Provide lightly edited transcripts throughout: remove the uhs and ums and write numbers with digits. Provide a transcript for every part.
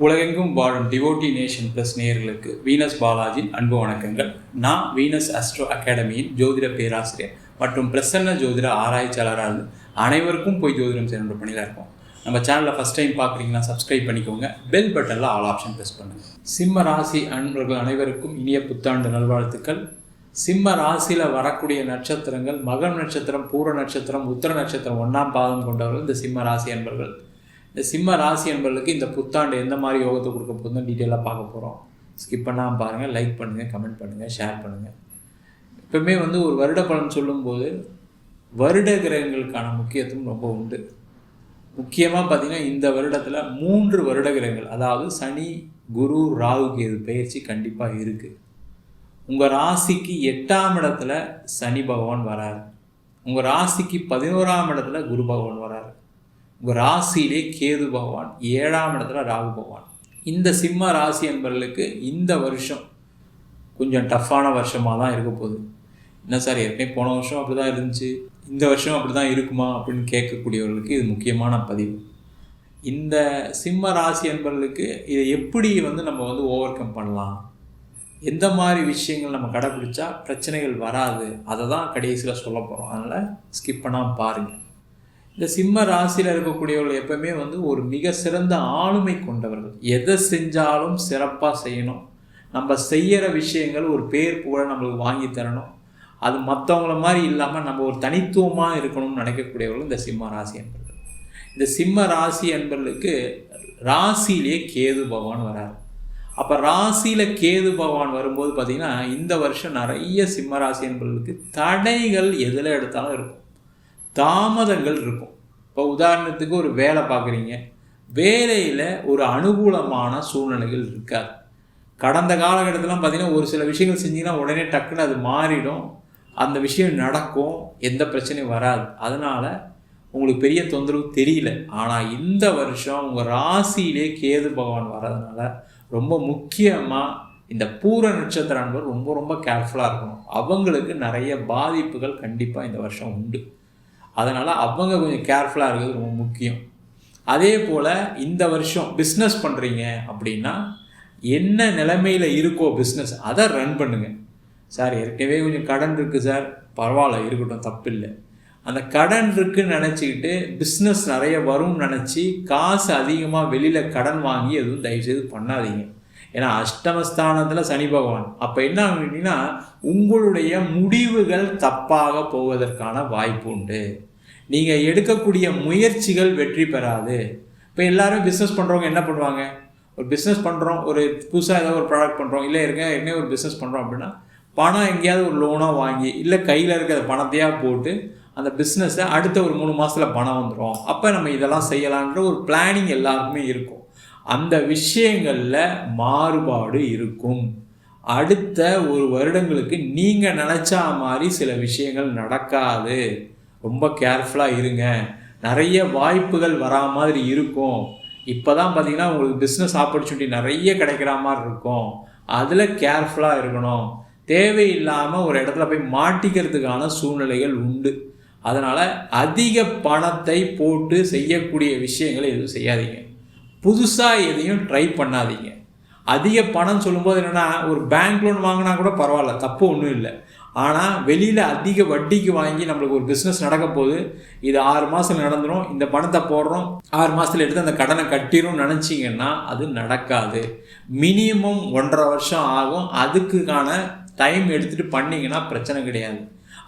உலகெங்கும் வாழும் devotee nation plus நேயர்களுக்கு வீனஸ் பாலாஜி அன்பு வணக்கங்கள். நான் வீனஸ் அஸ்ட்ரோ அகாடமியின் ஜோதிட பேராசிரியர் மற்றும் பிரசன்ன ஜோதிட ஆராய்ச்சியாளராக அனைவருக்கும் போய் ஜோதிடம் செய்கிற பணியில் இருக்கோம். நம்ம சேனலில் ஃபஸ்ட் டைம் பார்க்குறீங்கன்னா சப்ஸ்கிரைப் பண்ணிக்கோங்க. பெல் பட்டனில் ஆல் ஆப்ஷன் ப்ரெஸ் பண்ணுங்கள். சிம்ம ராசி அன்பர்கள் அனைவருக்கும் இனிய புத்தாண்டு நல்வாழ்த்துக்கள். சிம்ம ராசியில் வரக்கூடிய நட்சத்திரங்கள் மகம் நட்சத்திரம், பூர நட்சத்திரம், உத்திர நட்சத்திரம் 1ஆம் பாதம் கொண்டவர்கள் இந்த சிம்ம ராசி அன்பர்கள். இந்த சிம்ம ராசி என்பவர்களுக்கு இந்த புத்தாண்டு எந்த மாதிரி யோகத்தை கொடுக்க போதும் டீட்டெயிலாக பார்க்க போகிறோம். ஸ்கிப் பண்ணாமல் பாருங்கள், லைக் பண்ணுங்கள், கமெண்ட் பண்ணுங்கள், ஷேர் பண்ணுங்கள். எப்பவுமே ஒரு வருட பலன் சொல்லும்போது வருட கிரகங்களுக்கான முக்கியத்துவம் ரொம்ப உண்டு. முக்கியமாக பார்த்திங்கன்னா இந்த வருடத்தில் 3 வருட கிரகங்கள், அதாவது சனி, குரு, ராகு, கேது பயிற்சி கண்டிப்பாக இருக்குது. உங்கள் ராசிக்கு 8ஆம் இடத்துல சனி பகவான் வராரு. உங்கள் ராசிக்கு 11ஆம் இடத்துல குரு பகவான் வராரு. உங்கள் ராசியிலே கேது பகவான், 7ஆம் இடத்துல ராகு பகவான். இந்த சிம்ம ராசி என்பவர்களுக்கு இந்த வருஷம் கொஞ்சம் டஃப்பான வருஷமாக தான் இருக்க போகுது. என்ன சார், ஏற்கனவே போன வருஷம் அப்படி தான் இருந்துச்சு, இந்த வருஷம் அப்படி தான் இருக்குமா அப்படின்னு கேட்கக்கூடியவர்களுக்கு இது முக்கியமான பதிவு. இந்த சிம்ம ராசி என்பவர்களுக்கு இதை எப்படி நம்ம ஓவர் கம் பண்ணலாம், எந்த மாதிரி விஷயங்கள் நம்ம கடைப்பிடிச்சா பிரச்சனைகள் வராது, அதை தான் கடைசியில் சொல்ல போகிறோம். அதனால் ஸ்கிப் பண்ணாமல் பாருங்கள். இந்த சிம்ம ராசியில் இருக்கக்கூடியவர்கள் எப்பவுமே ஒரு மிக சிறந்த ஆளுமை கொண்டவர்கள். எதை செஞ்சாலும் சிறப்பாக செய்யணும். நம்ம செய்கிற விஷயங்கள் ஒரு பேர் புகழ நம்மளுக்கு வாங்கி தரணும். அது மற்றவங்கள மாதிரி இல்லாமல் நம்ம ஒரு தனித்துவமாக இருக்கணும்னு நினைக்கக்கூடியவர்கள் இந்த சிம்ம ராசி என்பர்கள். இந்த சிம்ம ராசி என்பர்களுக்கு ராசியிலே கேது பகவான் வராரு. அப்போ ராசியில் கேது பகவான் வரும்போது பார்த்திங்கன்னா இந்த வருஷம் நிறைய சிம்ம ராசி என்பர்களுக்கு தடைகள் எதில் எடுத்தாலும் இருக்கும், தாமதங்கள் இருக்கும். இப்போ உதாரணத்துக்கு ஒரு வேலை பார்க்குறீங்க, வேலையில் ஒரு அனுகூலமான சூழ்நிலைகள் இருக்காது. கடந்த காலகட்டத்திலாம் பார்த்திங்கன்னா ஒரு சில விஷயங்கள் செஞ்சிங்கன்னா உடனே டக்குன்னு அது மாறிடும், அந்த விஷயம் நடக்கும், எந்த பிரச்சனையும் வராது. அதனால் உங்களுக்கு பெரிய தொந்தரவு தெரியல. ஆனால் இந்த வருஷம் உங்கள் ராசியிலே கேது பகவான் வர்றதுனால ரொம்ப முக்கியமாக இந்த பூர நட்சத்திர அன்பர் ரொம்ப ரொம்ப கேர்ஃபுல்லாக இருக்கணும். அவங்களுக்கு நிறைய பாதிப்புகள் கண்டிப்பாக இந்த வருஷம் உண்டு. அதனால் அவங்க கொஞ்சம் கேர்ஃபுல்லாக இருக்கிறது ரொம்ப முக்கியம். அதே போல் இந்த வருஷம் பிஸ்னஸ் பண்ணுறீங்க அப்படின்னா என்ன நிலைமையில் இருக்கோ பிஸ்னஸ் அதை ரன் பண்ணுங்கள். சார் ஏற்கனவே கொஞ்சம் கடன் இருக்குது சார், பரவாயில்ல இருக்கட்டும், தப்பில்லை. அந்த கடன் இருக்குன்னு நினச்சிக்கிட்டு பிஸ்னஸ் நிறைய வரும்னு நினச்சி காசு அதிகமாக வெளியில் கடன் வாங்கி எதுவும் தயவுசெய்து பண்ணாதீங்க. ஏன்னா அஷ்டமஸ்தானத்தில் சனி பகவான். அப்போ என்ன ஆகுதுன்னா உங்களுடைய முடிவுகள் தப்பாக போவதற்கான வாய்ப்பு உண்டு. நீங்கள் எடுக்கக்கூடிய முயற்சிகள் வெற்றி பெறாது. இப்போ எல்லோரும் பிஸ்னஸ் பண்ணுறவங்க என்ன பண்ணுவாங்க, ஒரு பிஸ்னஸ் பண்ணுறோம், ஒரு புதுசாக ஏதாவது ஒரு ப்ராடக்ட் பண்ணுறோம், இல்லை ஏற்கனவே ஒரு பிஸ்னஸ் பண்ணுறோம் அப்படின்னா பணம் எங்கேயாவது ஒரு லோனாக வாங்கி இல்லை கையில் இருக்கிற பணத்தையாக போட்டு அந்த பிஸ்னஸை அடுத்த ஒரு 3 மாதத்தில் பணம் வந்துடும், அப்போ நம்ம இதெல்லாம் செய்யலான்ற ஒரு பிளானிங் எல்லாருக்குமே இருக்கும். அந்த விஷயங்களில் மாறுபாடு இருக்கும். அடுத்த ஒரு வருடங்களுக்கு நீங்கள் நினச்சா மாதிரி சில விஷயங்கள் நடக்காது. ரொம்ப கேர்ஃபுல்லாக இருங்க. நிறைய வாய்ப்புகள் வரா மாதிரி இருக்கும். இப்போ தான் பார்த்திங்கன்னா உங்களுக்கு பிஸ்னஸ் ஆப்பர்ச்சுனிட்டி நிறைய கிடைக்கிற மாதிரி இருக்கும். அதில் கேர்ஃபுல்லாக இருக்கணும். தேவையில்லாமல் ஒரு இடத்துல போய் மாட்டிக்கிறதுக்கான சூழ்நிலைகள் உண்டு. அதனால் அதிக பணத்தை போட்டு செய்யக்கூடிய விஷயங்களை எதுவும் செய்யாதீங்க. புதுசாக எதையும் ட்ரை பண்ணாதீங்க. அதிக பணம் சொல்லும்போது என்னென்னா, ஒரு பேங்க் லோன் வாங்கினா கூட பரவாயில்ல, தப்பு ஒன்றும் இல்லை. ஆனால் வெளியில் அதிக வட்டிக்கு வாங்கி நம்மளுக்கு ஒரு பிஸ்னஸ் நடக்க போது, இது 6 மாதத்தில் நடந்துடும், இந்த பணத்தை போடுறோம், 6 மாதத்தில் எடுத்து அந்த கடனை கட்டிடும் நினச்சிங்கன்னா அது நடக்காது. மினிமம் 1.5 வருஷம் ஆகும். அதுக்கான டைம் எடுத்துகிட்டு பண்ணிங்கன்னா பிரச்சனை கிடையாது.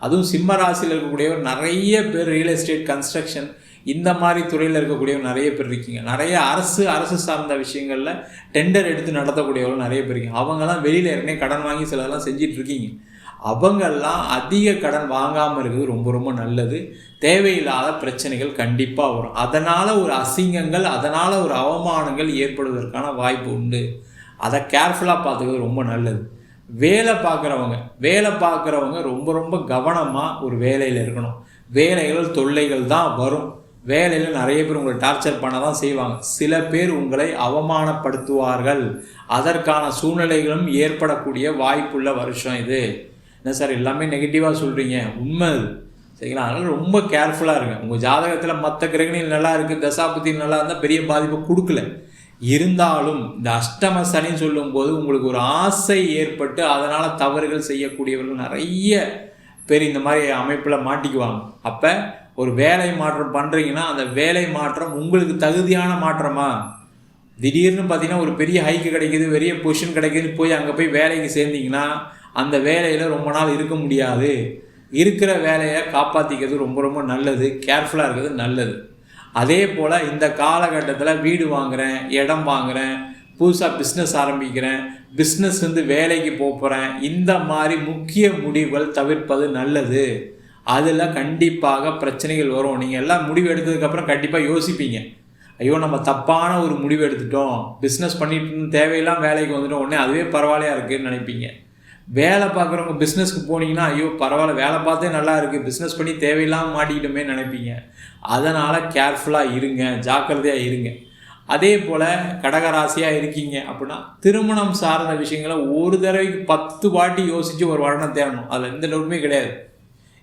அதுவும் சிம்ம ராசியில் இருக்கக்கூடியவர் நிறைய பேர் ரியல் எஸ்டேட், கன்ஸ்ட்ரக்ஷன் இந்த மாதிரி துறையில் இருக்கக்கூடியவர் நிறைய பேர் இருக்கீங்க. நிறைய அரசு சார்ந்த விஷயங்களில் டெண்டர் எடுத்து நடத்தக்கூடியவர்கள் நிறைய பேர் இருக்கீங்க. அவங்கெல்லாம் வெளியில் ஏற்கனவே கடன் வாங்கி சிலதெல்லாம் செஞ்சிட்ருக்கீங்க. அவங்கெல்லாம் அதிக கடன் வாங்காமல் இருக்கிறது ரொம்ப ரொம்ப நல்லது. தேவையில்லாத பிரச்சனைகள் கண்டிப்பாக வரும். அதனால் ஒரு அசிங்கங்கள், அதனால் ஒரு அவமானங்கள் ஏற்படுவதற்கான வாய்ப்பு உண்டு. அதை கேர்ஃபுல்லாக பார்த்துக்கிறது ரொம்ப நல்லது. வேலை பார்க்குறவங்க ரொம்ப ரொம்ப கவனமாக ஒரு வேலையில் இருக்கணும். வேலைகள் தொல்லைகள் தான் வரும். வேலையில் நிறைய பேர் உங்களை டார்ச்சர் பண்ண தான் செய்வாங்க. சில பேர் உங்களை அவமானப்படுத்துவார்கள். அதற்கான சூழ்நிலைகளும் ஏற்படக்கூடிய வாய்ப்புள்ள வருஷம் இது. என்ன சார் எல்லாமே நெகட்டிவாக சொல்கிறீங்க, உண்மை அது சரிங்களா? அதனால் ரொம்ப கேர்ஃபுல்லாக இருங்க. உங்கள் ஜாதகத்தில் மற்ற கிரகணிகள் நல்லா இருக்குது, தசாபுத்தி நல்லா இருந்தால் பெரிய பாதிப்பை கொடுக்கல. இருந்தாலும் இந்த அஷ்டம சனின்னு சொல்லும்போது உங்களுக்கு ஒரு ஆசை ஏற்பட்டு அதனால் தவறுகள் செய்யக்கூடியவர்கள் நிறைய பேர் இந்த மாதிரி அமைப்பில் மாட்டிக்குவாங்க. அப்போ ஒரு வேலை மாற்றம் பண்ணுறீங்கன்னா அந்த வேலை மாற்றம் உங்களுக்கு தகுதியான மாற்றமா? திடீர்னு பார்த்தீங்கன்னா ஒரு பெரிய ஹைக்கு கிடைக்கிது, பெரிய பொசிஷன் கிடைக்கிதுன்னு போய் அங்கே போய் வேலைக்கு சேர்ந்தீங்கன்னா அந்த வேலையில் ரொம்ப நாள் இருக்க முடியாது. இருக்கிற வேலையை காப்பாற்றிக்கிறது ரொம்ப ரொம்ப நல்லது. கேர்ஃபுல்லாக இருக்கிறது நல்லது. அதே போல் இந்த காலகட்டத்தில் வீடு வாங்குகிறேன், இடம் வாங்குகிறேன், புதுசாக பிஸ்னஸ் ஆரம்பிக்கிறேன், பிஸ்னஸ் வேலைக்கு போகிறேன், இந்த மாதிரி முக்கிய முடிவுகள் தவிர்ப்பது நல்லது. அதில் கண்டிப்பாக பிரச்சனைகள் வரும். நீங்கள் எல்லாம் முடிவு எடுத்ததுக்கப்புறம் கண்டிப்பாக யோசிப்பீங்க, ஐயோ நம்ம தப்பான ஒரு முடிவு எடுத்துட்டோம், பிஸ்னஸ் பண்ணிட்டு தேவையில்லாம் வேலைக்கு வந்துட்டோம், உடனே அதுவே பரவாயில்லையா இருக்குதுன்னு நினைப்பீங்க. வேலை பார்க்குறவங்க பிஸ்னஸ்க்கு போனீங்கன்னா ஐயோ பரவாயில்ல, வேலை பார்த்தே நல்லா இருக்குது, பிஸ்னஸ் பண்ணி தேவையில்லாமல் மாட்டிக்கிட்டோமே நினைப்பீங்க. அதனால் கேர்ஃபுல்லாக இருங்க, ஜாக்கிரதையாக இருங்க. அதே போல் கடகராசியாக இருக்கீங்க அப்படின்னா திருமணம் சார்ந்த விஷயங்களை ஒரு தடவைக்கு 10 வாட்டி யோசித்து ஒரு வருடம் தேடணும். அதில் எந்த டவுட்டுமே கிடையாது.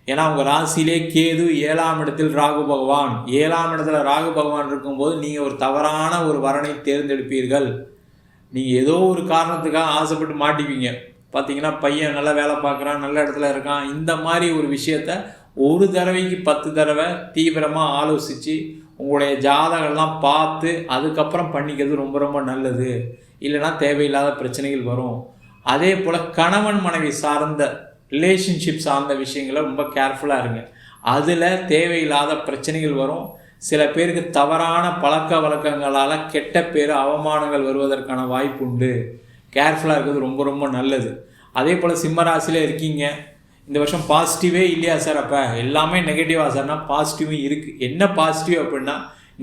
ஏன்னா உங்கள் ராசியிலே கேது, 7ஆம் இடத்தில் ராகு பகவான். 7ஆம் இடத்துல ராகு பகவான் இருக்கும்போது நீங்கள் ஒரு தவறான ஒரு வரனை தேர்ந்தெடுப்பீர்கள். நீங்கள் ஏதோ ஒரு காரணத்துக்காக ஆசைப்பட்டு மாட்டிப்பீங்க. பார்த்தீங்கன்னா பையன் நல்லா வேலை பார்க்குறான், நல்ல இடத்துல இருக்கான், இந்த மாதிரி ஒரு விஷயத்த ஒரு தடவைக்கு 10 தடவை தீவிரமாக ஆலோசித்து உங்களுடைய ஜாதகம்லாம் பார்த்து அதுக்கப்புறம் பண்ணிக்கிறது ரொம்ப ரொம்ப நல்லது. இல்லைனா தேவையில்லாத பிரச்சனைகள் வரும். அதே போல் கணவன் மனைவி சார்ந்த ரிலேஷன்ஷிப் சார்ந்த விஷயங்களை ரொம்ப கேர்ஃபுல்லாக இருங்க. அதில் தேவையில்லாத பிரச்சனைகள் வரும். சில பேருக்கு தவறான பழக்க வழக்கங்களால் கெட்ட பேர், அவமானங்கள் வருவதற்கான வாய்ப்பு உண்டு. கேர்ஃபுல்லாக இருக்கிறது ரொம்ப ரொம்ப நல்லது. அதே போல் சிம்மராசியில் இருக்கீங்க, இந்த வருஷம் பாசிட்டிவே இல்லையா சார்? அப்போ எல்லாமே நெகட்டிவாக சார்னா பாசிட்டிவும் இருக்குது. என்ன பாசிட்டிவ் அப்படின்னா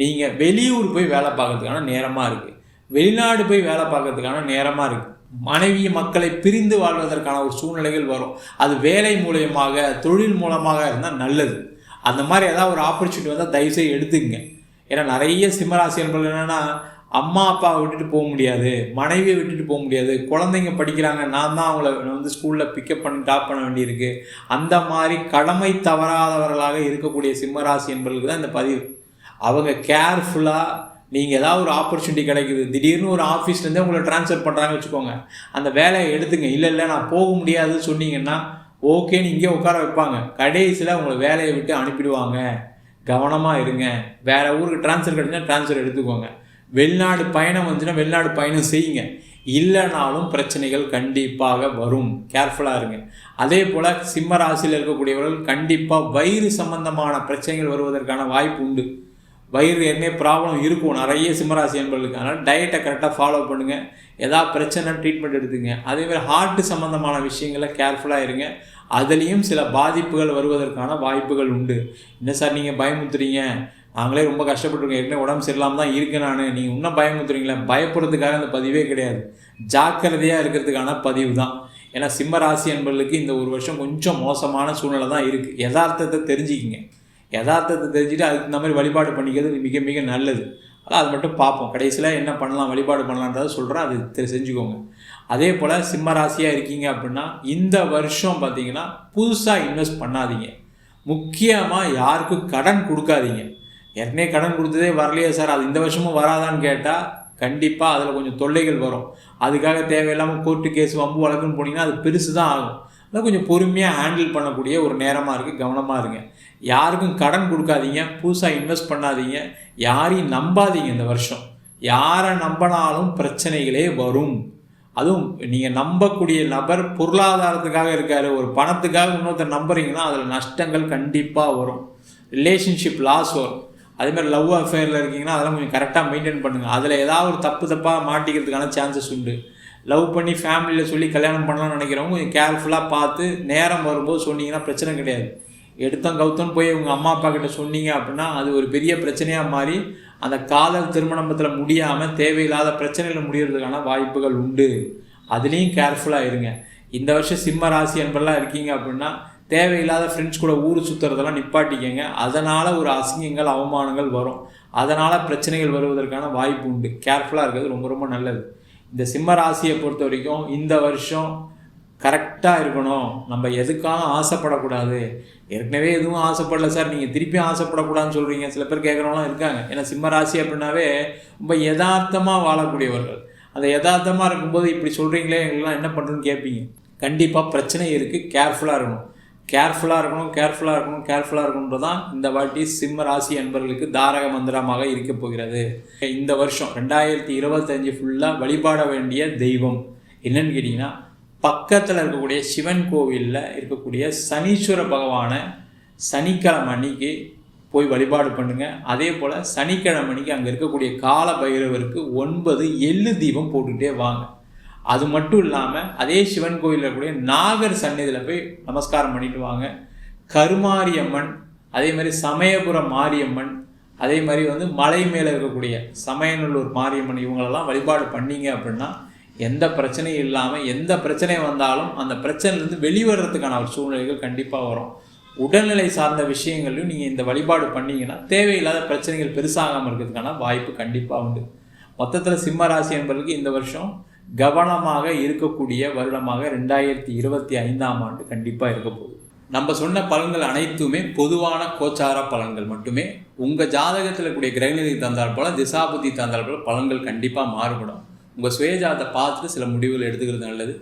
நீங்கள் வெளியூர் போய் வேலை பார்க்கறதுக்கான நேரமாக இருக்குது, வெளிநாடு போய் வேலை பார்க்கறதுக்கான நேரமாக இருக்குது. மனைவி மக்களை பிரிந்து வாழ்வதற்கான ஒரு சூழ்நிலைகள் வரும். அது வேலை மூலயமாக, தொழில் மூலமாக இருந்தால் நல்லது. அந்த மாதிரி ஏதாவது ஒரு ஆப்பர்ச்சுனிட்டி வந்தால் தயவுசெய்து எடுத்துக்கங்க. ஏன்னா நிறைய சிம்மராசி என்பது என்னென்னா, அம்மா அப்பாவை விட்டுட்டு போக முடியாது, மனைவியை விட்டுட்டு போக முடியாது, குழந்தைங்க படிக்கிறாங்க, நான் தான் அவங்கள ஸ்கூலில் பிக்கப் பண்ணி ட்ராப் பண்ண வேண்டியிருக்கு. அந்த மாதிரி கடமை தவறாதவர்களாக இருக்கக்கூடிய சிம்மராசி என்பவர்களுக்கு தான் இந்த பதிவு. அவங்க கேர்ஃபுல்லாக, நீங்கள் ஏதாவது ஒரு ஆப்பர்ச்சுனிட்டி கிடைக்குது, திடீர்னு ஒரு ஆஃபீஸ்லேருந்தே உங்களை ட்ரான்ஸ்ஃபர் பண்ணுறாங்கன்னு வச்சுக்கோங்க, அந்த வேலையை எடுத்துங்க. இல்லை நான் போக முடியாதுன்னு சொன்னீங்கன்னா ஓகேன்னு இங்கே உட்கார வைப்பாங்க, கடைசியில் உங்களை வேலையை விட்டு அனுப்பிடுவாங்க. கவனமாக இருங்க. வேறு ஊருக்கு ட்ரான்ஸ்ஃபர் கிடைச்சுன்னா ட்ரான்ஸ்ஃபர் எடுத்துக்கோங்க. வெளிநாடு பயணம் வந்துச்சுன்னா வெளிநாடு பயணம் செய்யுங்க. இல்லைனாலும் பிரச்சனைகள் கண்டிப்பாக வரும். கேர்ஃபுல்லாக இருங்க. அதே போல் சிம்ம ராசியில் இருக்கக்கூடியவர்கள் கண்டிப்பாக வயிறு சம்பந்தமான பிரச்சனைகள் வருவதற்கான வாய்ப்பு உண்டு. வயிறு ஏற்கனவே ப்ராப்ளம் இருக்கும் நிறைய சிம்மராசி என்பவர்களுக்கு. அதனால் டயட்டை கரெக்டாக ஃபாலோ பண்ணுங்கள். எதாவது பிரச்சனை ட்ரீட்மெண்ட் எடுத்துங்க. அதேமாதிரி ஹார்ட்டு சம்மந்தமான விஷயங்களை கேர்ஃபுல்லாக இருங்க. அதுலேயும் சில பாதிப்புகள் வருவதற்கான வாய்ப்புகள் உண்டு. என்ன சார் நீங்கள் பயமுத்துறீங்க, நாங்களே ரொம்ப கஷ்டப்பட்டுருக்கோம், ஏற்கனவே உடம்பு சரியில்லாமல் தான் இருக்கேன் நான், நீங்கள் இன்னும் பயமுத்துறீங்களா? பயப்படுறதுக்காக அந்த பதிவே கிடையாது, ஜாக்கிரதையாக இருக்கிறதுக்கான பதிவு தான். ஏன்னா சிம்ம ராசி என்பவர்களுக்கு இந்த ஒரு வருஷம் கொஞ்சம் மோசமான சூழ்நிலை தான் இருக்குது. யதார்த்தத்தை தெரிஞ்சுக்கிங்க. யதார்த்தத்தை தெரிஞ்சுட்டு அதுக்கு இந்த மாதிரி வழிபாடு பண்ணிக்கிறது மிக மிக நல்லது. அதான் அது மட்டும் பார்ப்போம். கடைசியில் என்ன பண்ணலாம், வழிபாடு பண்ணலான்றதை சொல்கிறேன், அது செஞ்சுக்கோங்க. அதே போல் சிம்ம ராசியாக இருக்கீங்க அப்படின்னா இந்த வருஷம் பார்த்தீங்கன்னா புதுசாக இன்வெஸ்ட் பண்ணாதீங்க. முக்கியமாக யாருக்கும் கடன் கொடுக்காதீங்க. ஏற்கனவே கடன் கொடுத்ததே வரலையே சார், அது இந்த வருஷமும் வராதான்னு கேட்டால் கண்டிப்பாக அதில் கொஞ்சம் தொல்லைகள் வரும். அதுக்காக தேவையில்லாமல் கோர்ட்டு கேஸ் வம்பு வழக்குன்னு போனீங்கன்னா அது பெருசு தான் ஆகும். அதான் கொஞ்சம் பொறுமையாக ஹேண்டில் பண்ணக்கூடிய ஒரு நேரமாக இருக்குது. கவனமாக இருங்க. யாருக்கும் கடன் கொடுக்காதீங்க, புதுசாக இன்வெஸ்ட் பண்ணாதீங்க, யாரையும் நம்பாதீங்க. இந்த வருஷம் யாரை நம்பினாலும் பிரச்சனைகளே வரும். அதுவும் நீங்கள் நம்பக்கூடிய நபர் பொருளாதாரத்துக்காக இருக்கார், ஒரு பணத்துக்காக இன்னொருத்தர் நம்புறீங்கன்னா அதில் நஷ்டங்கள் கண்டிப்பாக வரும். ரிலேஷன்ஷிப் லாஸ் வரும். அதேமாதிரி லவ் அஃபேரில் இருக்கீங்கன்னா அதெல்லாம் கொஞ்சம் கரெக்டாக மெயின்டைன் பண்ணுங்கள். அதில் ஏதாவது ஒரு தப்பாக மாட்டிக்கிறதுக்கான சான்சஸ் உண்டு. லவ் பண்ணி ஃபேமிலியில் சொல்லி கல்யாணம் பண்ணலாம்னு நினைக்கிறவங்க கொஞ்சம் கேர்ஃபுல்லாக பார்த்து நேரம் வரும்போது சொன்னீங்கன்னா பிரச்சனை கிடையாது. எடுத்தோம் கவுத்தோன்னு போய் உங்கள் அம்மா அப்பா கிட்ட சொன்னீங்க அப்படின்னா அது ஒரு பெரிய பிரச்சனையாக மாறி அந்த காதல் திருமணத்தில் முடியாமல் தேவையில்லாத பிரச்சனையில் முடிகிறதுக்கான வாய்ப்புகள் உண்டு. அதுலேயும் கேர்ஃபுல்லாக இருங்க. இந்த வருஷம் சிம்ம ராசி என்பதெல்லாம் இருக்கீங்க அப்படின்னா தேவையில்லாத ஃப்ரெண்ட்ஸ் கூட ஊர் சுற்றுறதெல்லாம் நிப்பாட்டிக்கங்க. அதனால் ஒரு அசிங்கங்கள் அவமானங்கள் வரும். அதனால் பிரச்சனைகள் வருவதற்கான வாய்ப்பு உண்டு. கேர்ஃபுல்லாக இருக்கிறது ரொம்ப ரொம்ப நல்லது. இந்த சிம்ம ராசியை பொறுத்த வரைக்கும் இந்த வருஷம் கரெக்டாக இருக்கணும், நம்ம எதுக்காக ஆசைப்படக்கூடாது. ஏற்கனவே எதுவும் ஆசைப்படல சார், நீங்கள் திருப்பியும் ஆசைப்படக்கூடாதுன்னு சொல்கிறீங்க. சில பேர் கேட்குறவங்களாம் இருக்காங்க. ஏன்னா சிம்ம ராசி அப்படின்னாவே ரொம்ப யதார்த்தமாக வாழக்கூடியவர்கள். அந்த யதார்த்தமாக இருக்கும்போது இப்படி சொல்கிறீங்களே, எங்களாம் என்ன பண்ணுறதுன்னு கேட்பீங்க. கண்டிப்பாக பிரச்சனை இருக்குது, கேர்ஃபுல்லாக இருக்கணும். கேர்ஃபுல்லாக இருக்கணுன்றது தான் இந்த வாட்டி சிம்ம ராசி என்பவர்களுக்கு தாரக மந்திரமாக இருக்க போகிறது. இந்த வருஷம் 2025 ஃபுல்லாக வழிபாட வேண்டிய தெய்வம் என்னன்னு கேட்டிங்கன்னா, பக்கத்தில் இருக்கக்கூடிய சிவன் கோவிலில் இருக்கக்கூடிய சனீஸ்வர பகவானை சனிக்கிழமை அன்னைக்கு போய் வழிபாடு பண்ணுங்கள். அதே போல் சனிக்கிழமை அன்னைக்கு அங்கே இருக்கக்கூடிய கால பைரவருக்கு 9 எள்ளு தீபம் போட்டுகிட்டே வாங்க. அது மட்டும் இல்லாமல் அதே சிவன் கோயிலில் இருக்கக்கூடிய நாகர் சந்நிதியில் போய் நமஸ்காரம் பண்ணிட்டு வாங்க. கருமாரியம்மன், அதே மாதிரி சமயபுரம் மாரியம்மன், அதே மாதிரி மலை மேலே இருக்கக்கூடிய சமயநல்லூர் மாரியம்மன், இவங்களெல்லாம் வழிபாடு பண்ணிங்க அப்படின்னா எந்த பிரச்சனையும் இல்லாமல், எந்த பிரச்சனை வந்தாலும் அந்த பிரச்சனைலேருந்து வெளிவரத்துக்கான ஒரு சூழ்நிலைகள் கண்டிப்பாக வரும். உடல்நிலை சார்ந்த விஷயங்களையும் நீங்கள் இந்த வழிபாடு பண்ணிங்கன்னா தேவையில்லாத பிரச்சனைகள் பெருசாகாமல் இருக்கிறதுக்கான வாய்ப்பு கண்டிப்பாக உண்டு. மொத்தத்தில் சிம்ம ராசி என்பவர்களுக்கு இந்த வருஷம் கவனமாக இருக்கக்கூடிய வருடமாக 2025ஆம் ஆண்டு கண்டிப்பாக இருக்க போகுது. நம்ம சொன்ன பலன்கள் அனைத்துமே பொதுவான கோச்சார பலன்கள் மட்டுமே. உங்கள் ஜாதகத்தில் இருக்கக்கூடிய கிரகநிலை தந்தால் போல், திசாபுத்தி தந்தால் போல் பலன்கள் கண்டிப்பாக மாறுபடும். உங்கள் சுயஜாதத்தை பார்த்துட்டு சில முடிவுகள் எடுத்துக்கிறது நல்லது.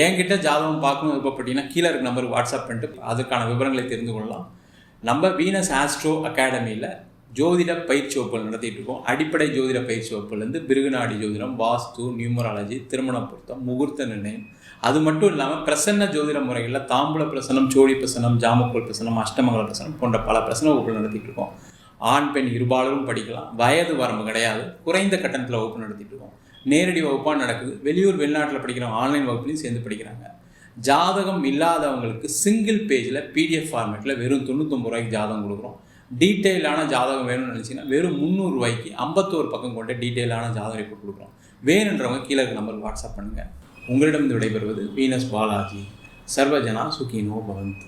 என்கிட்ட ஜாதகம் பார்க்கணும் விருப்பப்பட்டீங்கன்னா கீழே இருக்க நம்பருக்கு வாட்ஸ்அப் பண்ணிட்டு அதுக்கான விவரங்களை தெரிந்து கொள்ளலாம். நம்ம வீனஸ் ஆஸ்ட்ரோ அகாடமியில் ஜோதிட பயிற்சி வகுப்புகள் நடத்திட்டு இருக்கோம். அடிப்படை ஜோதிட பயிற்சி வகுப்புலேருந்து பிருகுநாடி ஜோதிடம், வாஸ்து, நியூமராலஜி, திருமண பொருத்தம், முகூர்த்த நிர்ணயம், அது மட்டும் இல்லாமல் பிரசன்ன ஜோதிட முறைகளில் தாம்பூல பிரசனம், சோழி பிரசனம், ஜாமக்கோல் பிரசனம், அஷ்டமங்கல பிரசனம் போன்ற பல பிரசன வகுப்புகள் நடத்திட்டு இருக்கோம். ஆண் பெண் இருபாலரும் படிக்கலாம். வயது வரம்பு கிடையாது. குறைந்த கட்டணத்தில் வகுப்பு நடத்திட்டு இருக்கோம். நேரடி வகுப்பாக நடக்குது. வெளியூர் வெளிநாட்டில் படிக்கிற ஆன்லைன் வகுப்புலையும் சேர்ந்து படிக்கிறாங்க. ஜாதகம் இல்லாதவங்களுக்கு சிங்கிள் பேஜில் PDF ஃபார்மேட்டில் வெறும் 99 ரூபாய்க்கு ஜாதகம் கொடுக்குறோம். டீட்டெயிலான ஜாதகம் வேணும்னு நினச்சிங்கன்னா வெறும் 300 ரூபாய்க்கு 51 பக்கம் கொண்ட டீட்டெயிலான ஜாதகம் ரிப்போர்ட் கொடுக்குறோம். வேணுன்றவங்க கீழே இருக்க நம்பருக்கு வாட்ஸ்அப் பண்ணுங்கள். உங்களிடம் விடைபெறுவது வீனஸ் பாலாஜி. சர்வஜனா சுகினோ பவந்து.